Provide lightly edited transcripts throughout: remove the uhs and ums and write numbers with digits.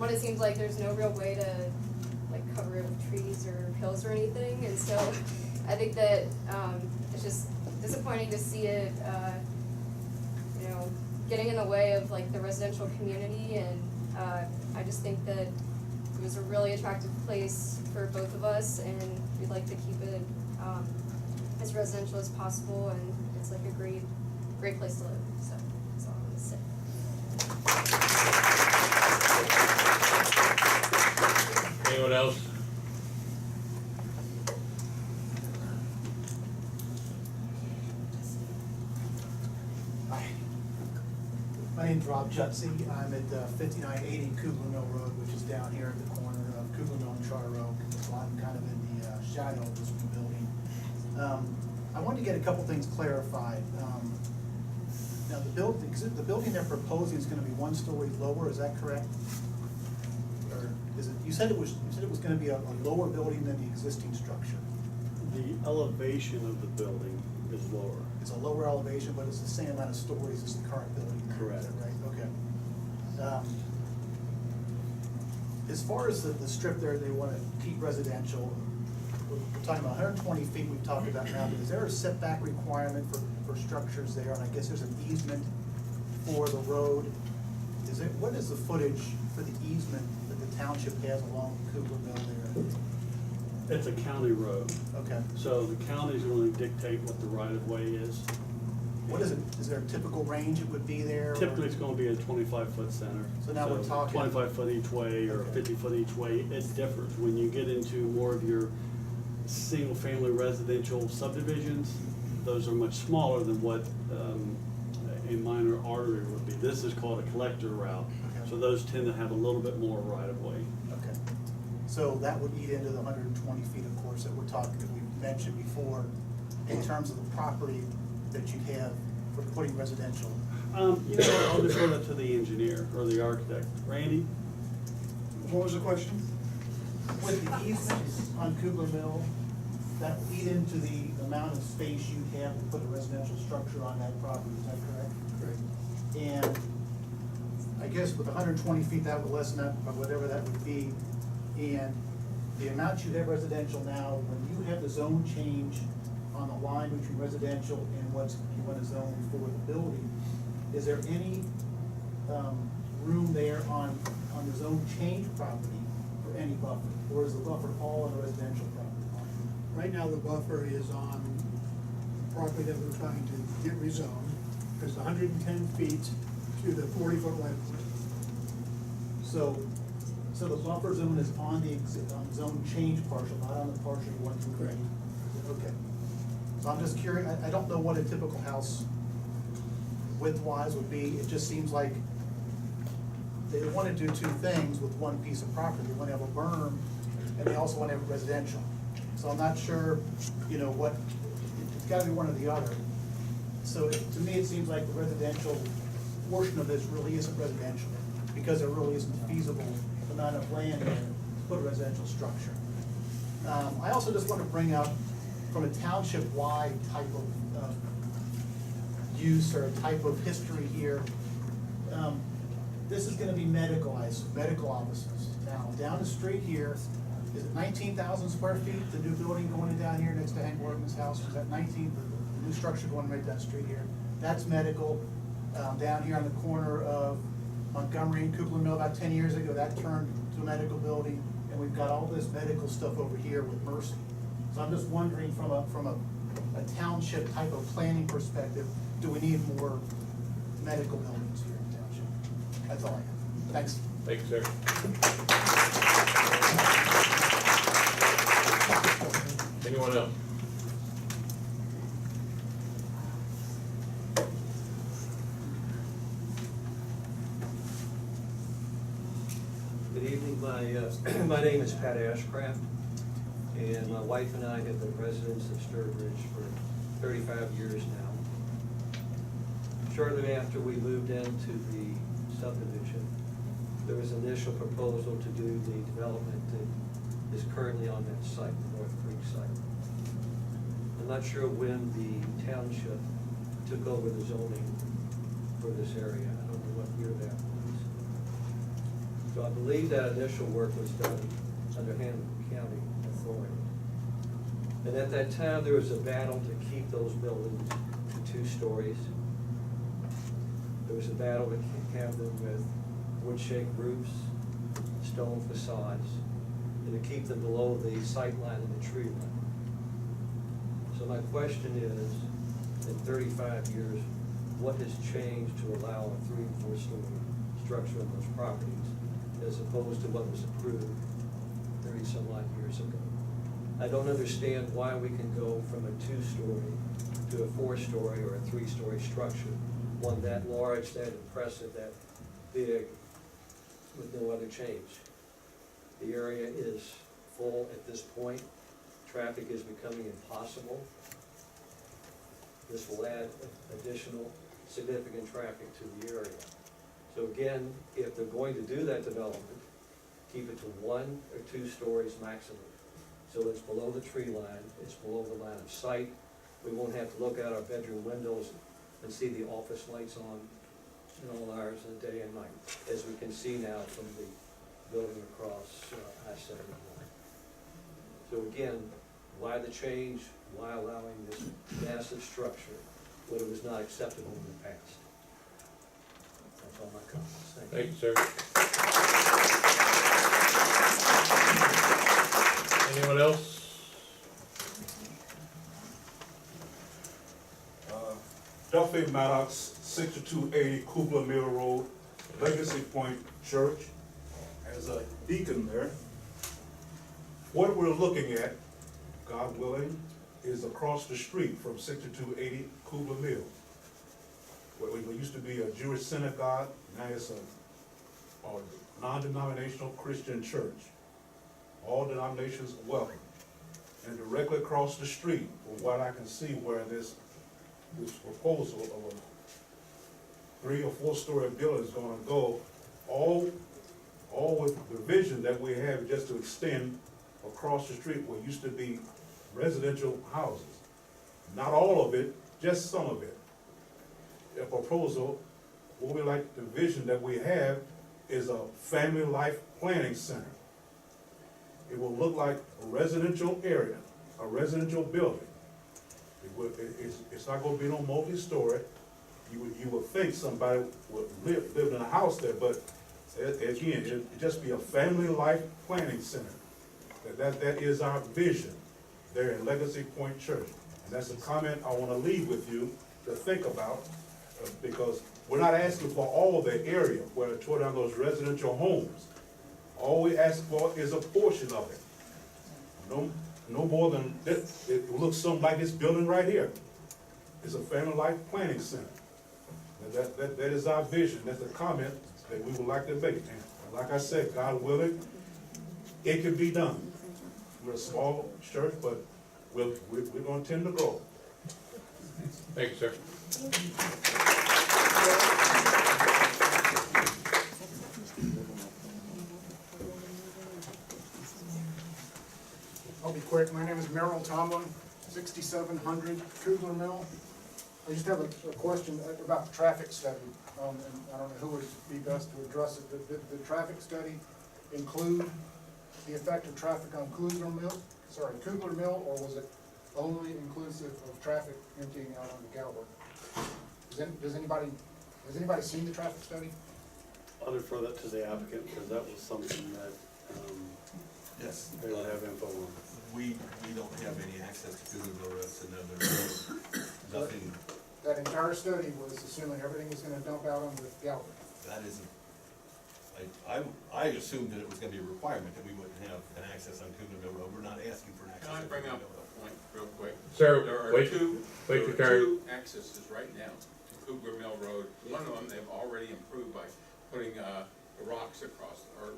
what it seems like there's no real way to like cover it with trees or hills or anything, and so I think that it's just disappointing to see it, you know, getting in the way of like the residential community, and I just think that it was a really attractive place for both of us, and we'd like to keep it as residential as possible, and it's like a great place to live. So that's all I'm gonna say. Anyone else? Hi. My name's Rob Jutsey. I'm at 5980 Kugler Mill Road, which is down here at the corner of Kugler Mill and Charter Oak. So I'm kind of in the shadow of this new building. I wanted to get a couple things clarified. Now the building they're proposing is going to be 1 story lower. Is that correct? Or is it? You said it was going to be a lower building than the existing structure. The elevation of the building is lower. It's a lower elevation, but it's the same amount of stories as the current building. Correct. Is that right? Okay. As far as the strip there, they want to keep residential. We're talking about 120 feet we've talked about now, but is there a setback requirement for structures there? And I guess there's an easement for the road. What is the footage for the easement that the township has along Kugler Mill there? It's a county road. Okay. So the county's going to dictate what the right-of-way is. What is it? Is there a typical range it would be there? Typically, it's going to be a 25-foot center. So now we're talking 25 foot each way or Okay. 50 foot each way. It differs. When you get into more of your single-family residential subdivisions, those are much smaller than what a minor artery would be. This is called a collector route. Okay. So those tend to have a little bit more right-of-way. Okay. So that would eat into the 120 feet, of course, that we mentioned before, in terms of the property that you have for putting residential. You know, I'll defer that to the engineer or the architect. Randy? What was the question? With the easements on Kugler Mill, that would eat into the amount of space you have to put a residential structure on that property, is that correct? Correct. And I guess with 120 feet, that would lessen that, by whatever that would be. And the amount you have residential now, when you have the zone change on the line between residential and what you want to zone for the building, is there any room there on the zone change property for any buffer? Or is the buffer all on the residential property? Right now, the buffer is on the property that we're trying to get rezoned. There's 110 feet to the 40-foot right of way. So the buffer zone is on the zone change partial, not on the partial you want to create? Okay. So I'm just curious, I don't know what a typical house width-wise would be. It just seems like they want to do two things with one piece of property. They want to have a berm, and they also want to have residential. So I'm not sure, you know, it's got to be one or the other. So to me, it seems like the residential portion of this really isn't residential, because there really isn't feasible amount of land there to put a residential structure. I also just want to bring up, from a township-wide type of use or a type of history here, this is going to be medical offices. Now, down the street here, is it 19,000 square feet, the new building going down here next to Hank Morgan's house? Is that 19, the new structure going right down the street here? That's medical. Down here on the corner of Montgomery and Kugler Mill, about 10 years ago, that turned to a medical building, and we've got all this medical stuff over here with Mercy. So I'm just wondering, from a township type of planning perspective, do we need more medical buildings here in township? That's all I have. Thanks. Thank you, sir. Anyone else? Good evening, my name is Pat Ashcraft, and my wife and I have been residents of Sturbridge for 35 years now. Shortly after we moved into the subdivision, there was an initial proposal to do the development that is currently on that site, the North Creek site. I'm not sure when the township took over the zoning for this area. I don't know what year that was. So I believe that initial work was done under Hannibal County authority. And at that time, there was a battle to keep those buildings to 2 stories. There was a battle to have them with wood shake roofs, stone facades, and to keep them below the sight line and the tree line. So my question is, in 35 years, what has changed to allow a 3- and 4-story structure on those properties as opposed to what was approved 30-some-odd years ago? I don't understand why we can go from a 2-story to a 4-story or a 3-story structure, one that large, that impressive, that big, with no other change. The area is full at this point. Traffic is becoming impossible. This will add additional significant traffic to the area. So again, if they're going to do that development, keep it to 1 or 2 stories maximum. So it's below the tree line, it's below the line of sight. We won't have to look out our bedroom windows and see the office lights on in all hours of the day and night, as we can see now from the building across I-71. So again, why the change? Why allowing this massive structure when it was not acceptable in the past? That's all my comments. Thank you. Thank you, sir. Anyone else? Duffy Maddox, 6280 Kugler Mill Road, Legacy Point Church, as a deacon there. What we're looking at, God willing, is across the street from 6280 Kugler Mill. Where it used to be a Jewish synagogue, now it's a non-denominational Christian church. All denominations are welcome. And directly across the street, from what I can see, where this proposal of a 3- or 4-story building is gonna go, all with the vision that we have just to extend across the street where used to be residential houses. Not all of it, just some of it. A proposal, what we like, the vision that we have is a family life planning center. It will look like a residential area, a residential building. It's not gonna be no multi-story. You would think somebody would live in a house there, but again, it'd just be a family life planning center. That is our vision there in Legacy Point Church. And that's a comment I wanna leave with you to think about, because we're not asking for all the area where to tore down those residential homes. All we ask for is a portion of it. No more than, it looks something like this building right here. It's a family life planning center. That is our vision. That's a comment that we would like to make. And like I said, God willing, it can be done. We're a small church, but we're going to tend to grow. Thank you, sir. I'll be quick. My name is Merrill Tomlin, 6700 Kugler Mill. I just have a question about the traffic study, and I don't know who would be best to address it. Did the traffic study include the effect of traffic on Kugler Mill, or was it only inclusive of traffic emptying out on the Galbert? Has anybody seen the traffic study? I'll defer that to the applicant, because that was something that, Yes. they would have info on. We don't have any access to Google Mill Road, so no, there's nothing, That entire study was assuming everything was gonna dump out on the Galbert. that isn't, I assumed that it was gonna be a requirement that we wouldn't have an access on Google Mill Road. We're not asking for an access. Can I on bring Cougar up Mill Road. a point real quick? Sir, There are wait there your are turn. 2 accesses right now to Cougar Mill Road. One of them they've already improved by putting the rocks across, or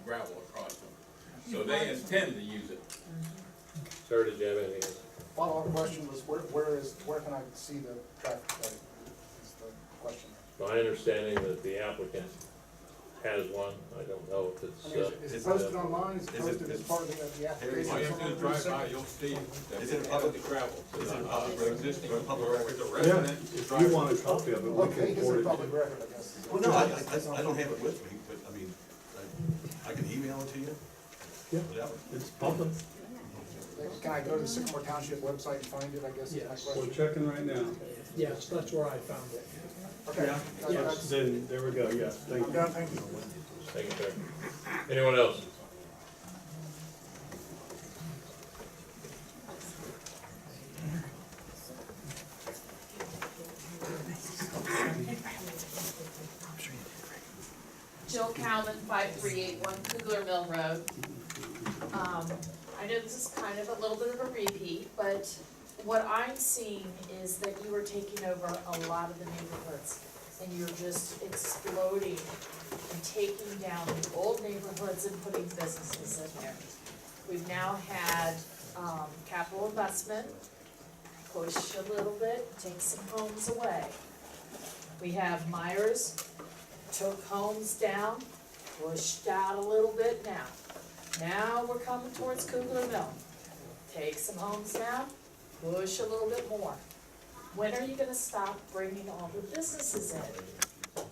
gravel across them. So they intend to use it. Sir, did you have anything else? Follow-up question was, where can I see the traffic study, is the question. My understanding that the applicant has one. I don't know if I mean, is it posted online, is it is it- posted as part of the application? All you have to do is drive by, you'll see that Is it a they public- added the gravel. is it a public For record? existing, Or a public or record? if it's a resident, you If drive you by. want a copy of it, we Okay, can it's forward a it. public record, I guess. Well, no, I don't have it with me, but I mean, email it to you? Yeah. Whatever. It's public. Can I go to the Sycamore Township website and find it, I guess is my Yes. We're question? checking right now. Yes, that's where I found it. Okay, Yeah. that's, Then, there we go, yes, thank I'm you. done, thank you. Thank you, sir. Anyone else? Jill Calvin, 5381 Kugler Mill Road. I know this is kind of a little bit of a repeat, but what I'm seeing is that you are taking over a lot of the neighborhoods, and you're just exploding and taking down the old neighborhoods and putting businesses in there. We've now had, capital investment, push a little bit, take some homes away. We have Myers, took homes down, pushed out a little bit now. Now we're coming towards Kugler Mill. Take some homes down, push a little bit more. When are you gonna stop bringing all the businesses in?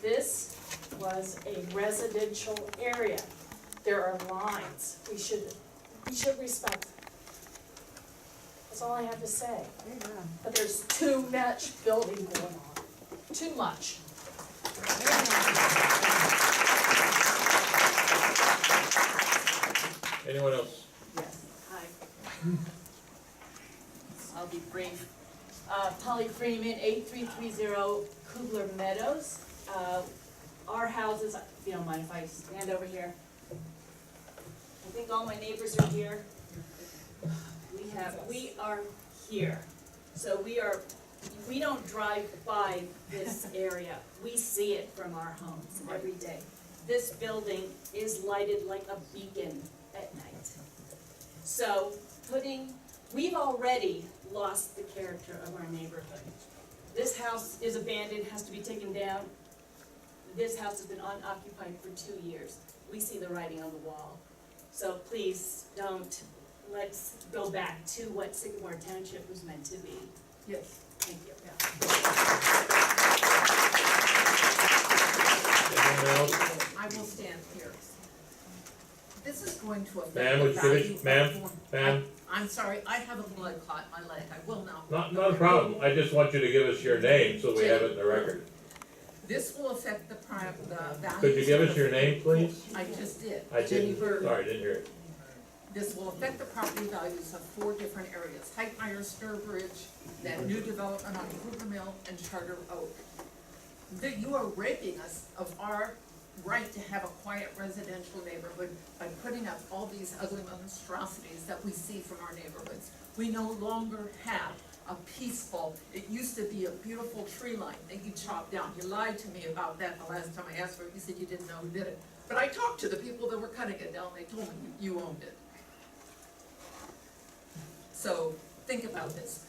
This was a residential area. There are lines. We should respect them. That's all I have to say. But there's too much building going on. Too much. Anyone else? Yes, hi. I'll be brief. Polly Freeman, 8330 Kugler Meadows. Our houses, if you don't mind if I stand over here. I think all my neighbors are here. We are here. So we don't drive by this area. We see it from our homes every day. This building is lighted like a beacon at night. So we've already lost the character of our neighborhood. This house is abandoned, has to be taken down. This house has been unoccupied for 2 years. We see the writing on the wall. So please let's go back to what Sycamore Township was meant to be. Yes. Thank you. Anyone else? I will stand here. This is going to affect Ma'am, the would you value finish? of Ma'am? one- Ma'am? I'm sorry, I have a blood clot in my leg, I will not. Not a problem. I just want you to give us your name so we have it in the record. This will affect the value. Could you give us your name, please? I just did. I Jenny didn't, Bird. sorry, didn't hear it. This will affect the property values of 4 different areas: Heightmeyer, Sturbridge, that new development on Kruger Mill, and Charter Oak. You are raping us of our right to have a quiet residential neighborhood by putting up all these ugly monstrosities that we see from our neighborhoods. We no longer have a peaceful, it used to be a beautiful tree line that you chopped down. You lied to me about that the last time I asked for it. You said you didn't know who did it. But I talked to the people that were cutting it down. They told me you owned it. So think about this.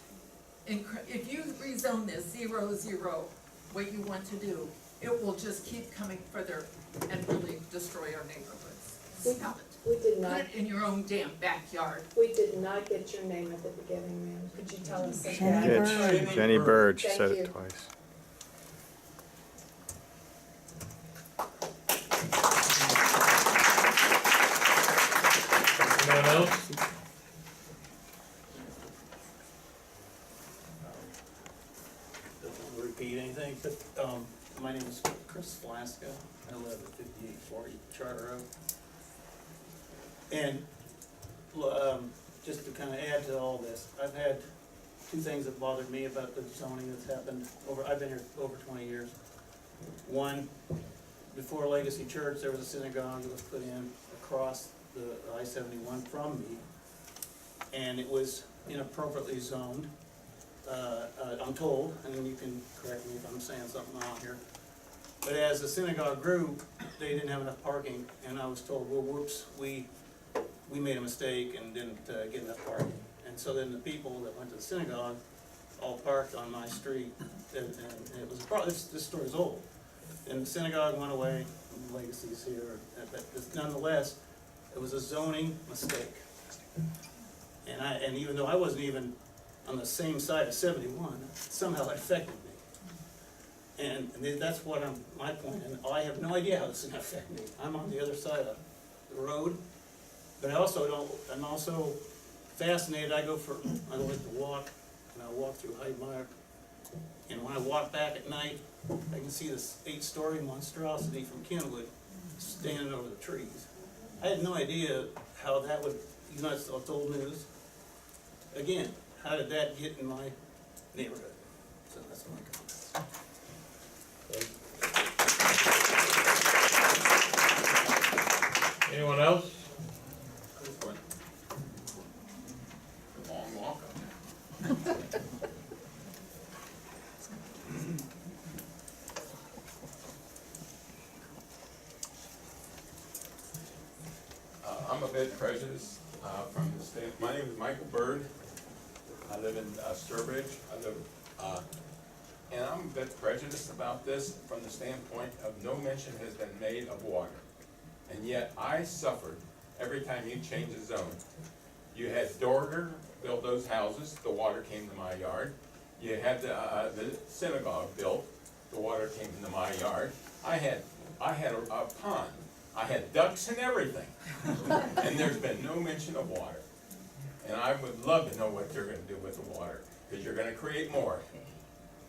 If you rezone this 0-0, what you want to do, it will just keep coming further and really destroy our neighborhoods. Stop it. We did Put not, it in your own damn backyard. we did not get your name at the beginning, ma'am. Could you tell us Jenny again? Bird. Jenny Bird, she Thank said you. it twice. Anyone else? Doesn't repeat anything, but, my name is Chris Flaska, I live at 5840 Charter Oak. And, just to kind of add to all this, I've had 2 things that bothered me about the zoning that's happened I've been here over 20 years. One, before Legacy Church, there was a synagogue that was put in across the I-71 from me, and it was inappropriately zoned. I'm told, and you can correct me if I'm saying something wrong here, but as the synagogue grew, they didn't have enough parking, and I was told, well, whoops, we made a mistake and didn't get enough parking. And so then the people that went to the synagogue all parked on my street, and it was a problem. This story's old. And the synagogue went away, and Legacy's here, but nonetheless, it was a zoning mistake. And even though I wasn't even on the same side of 71, somehow it affected me. And that's what my point, and I have no idea how this is gonna affect me. I'm on the other side of the road, but I'm also fascinated, I like to walk, and I walk through Heidmeyer, and when I walk back at night, I can see this 8-story monstrosity from Kenwood standing over the trees. I had no idea how that would, you know, it's old news. Again, how did that get in my neighborhood? So that's my comments. Anyone else? Long walk up there. I'm a bit prejudiced from the state. My name is Michael Bird. I live in Sturbridge. And I'm a bit prejudiced about this from the standpoint of no mention has been made of water. And yet I suffered every time you change a zone. You had Dorger build those houses, the water came to my yard. You had the synagogue built, the water came into my yard. I had a pond. I had ducks and everything. And there's been no mention of water. And I would love to know what you're gonna do with the water, because you're gonna create more.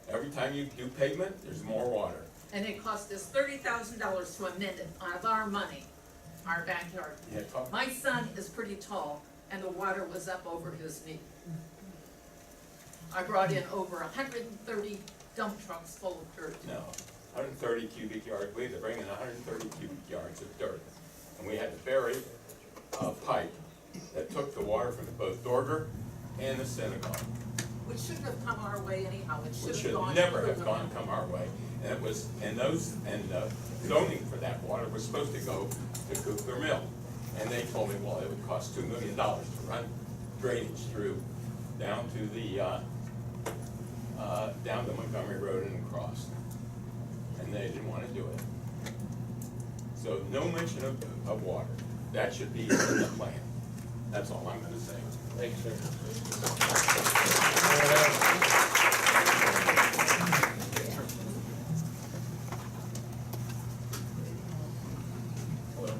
Every time you do pavement, there's more water. And it cost us $30,000 to amend it out of our money, our backyard. Yeah, My son is pretty tall, and the water was up over his knee. I brought in over 130 dump trucks full of dirt. No, 130 cubic yards. We had to bring in 130 cubic yards of dirt. And we had to bury a pipe that took the water from both Dorger and the synagogue. Which shouldn't have come our way anyhow, it Which should should have gone. never to have the- come our way. And it was, and zoning for that water was supposed to go to Kugler Mill. And they told me, well, it would cost $2 million to run drainage through, down to Montgomery Road and across. And they didn't wanna do it. So no mention of water. That should be in the plan. That's all I'm gonna say. Thanks, sir. Hello.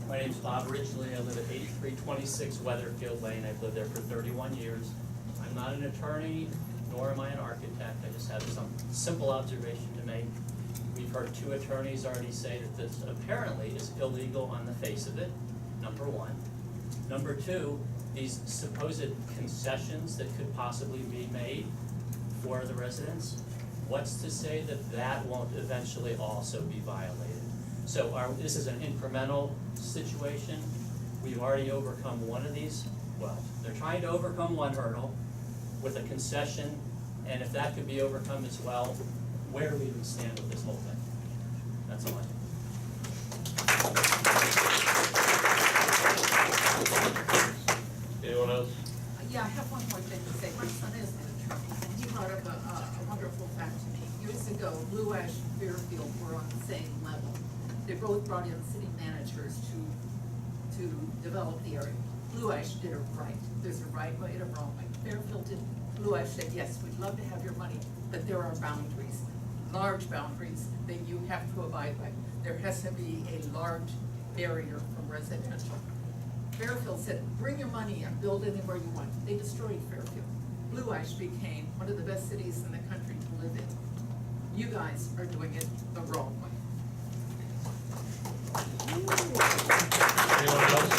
My name's Bob Ridgely. I live at 8326 Weatherfield Lane. I've lived there for 31 years. I'm not an attorney, nor am I an architect. I just have some simple observation to make. We've heard 2 attorneys already say that this apparently is illegal on the face of it, number 1. Number 2, these supposed concessions that could possibly be made for the residents, what's to say that that won't eventually also be violated? So this is an incremental situation. We've already overcome one of these. Well, they're trying to overcome one hurdle with a concession, and if that could be overcome as well, where do we even stand with this whole thing? That's all I have. Anyone else? Yeah, I have one more thing to say. My son is an attorney, and he brought up a wonderful fact to me. Years ago, Blue Ash and Fairfield were on the same level. They both brought in city managers to develop the area. Blue Ash did it right. There's a right way and a wrong way. Fairfield did. Blue Ash said, yes, we'd love to have your money, but there are boundaries, large boundaries that you have to abide by. There has to be a large barrier from residential. Fairfield said, bring your money and build anywhere you want. They destroyed Fairfield. Blue Ash became one of the best cities in the country to live in. You guys are doing it the wrong way. Anyone else?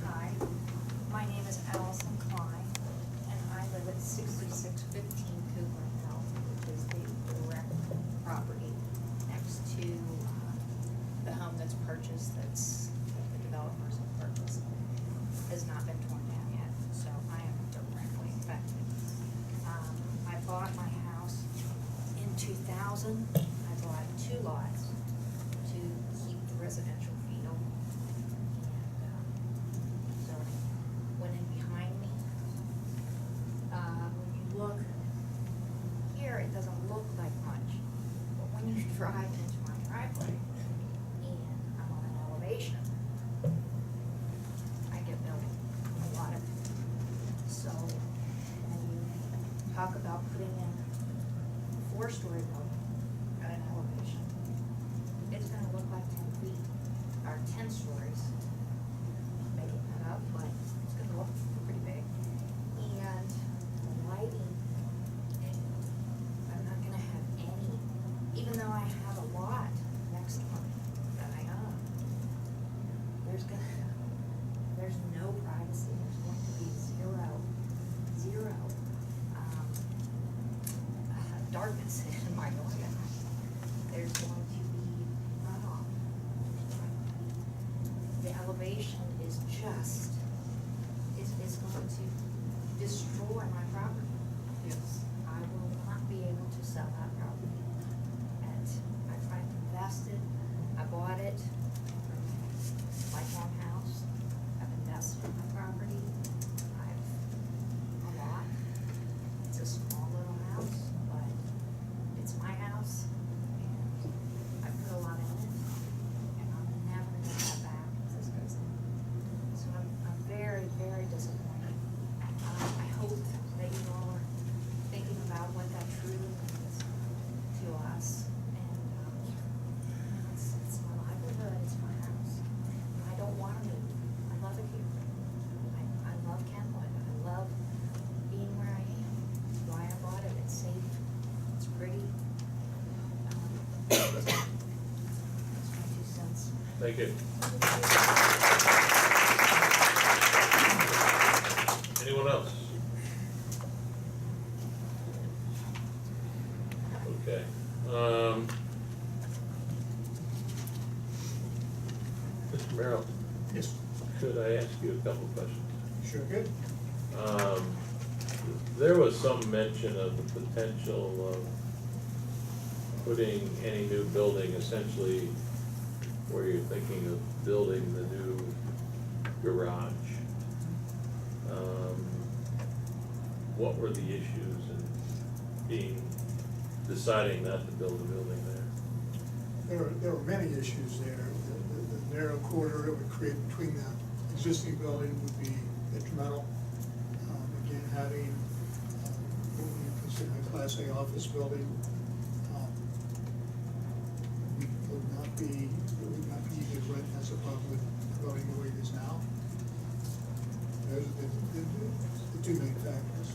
Hi, my name is Allison Klein, and I live at 6615 Kugler Hill, which is the direct property next to the home that's purchased, that the developers have purchased. Has not been torn down yet, so I am directly affected. I bought my house in 2000. I bought 2 lots to keep the residential feel. And so went in behind me. When you look here, it doesn't look like much, but when you drive into my driveway and I'm on an elevation, I get a lot of it. So when you talk about putting in a 4-story building at an elevation, apartments in my area. There's going to be runoff. The elevation is just, is going to destroy my property. Yes. I will not be able to sell that property. And I've invested, I bought it from my home house, I've invested in my property, I've, a lot. It's a small little house, but it's my house, and I put a lot in it, and I'm never gonna get that back if this goes in. So I'm very, very disappointed. I hope that you all are thinking about what that truly means to us, and, it's my livelihood, it's my house. I don't wanna move, I love it here. I love Kentwood, I love being where I am, why I bought it, it's safe, it's pretty. That's my 2 cents. Thank you. Anyone else? Okay, Mr. Merrill, Yes, could I ask you a couple questions? sure good. There was some mention of the potential of putting any new building essentially where you're thinking of building the new garage. What were the issues in deciding not to build a building there? There were many issues there. The narrow corridor it would create between the existing building would be detrimental. Again, having, what we consider a Class A office building, would not be easy to rent as a public building the way it is now. Those are the two main factors.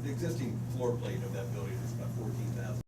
The existing floor plate of that building is about 14,000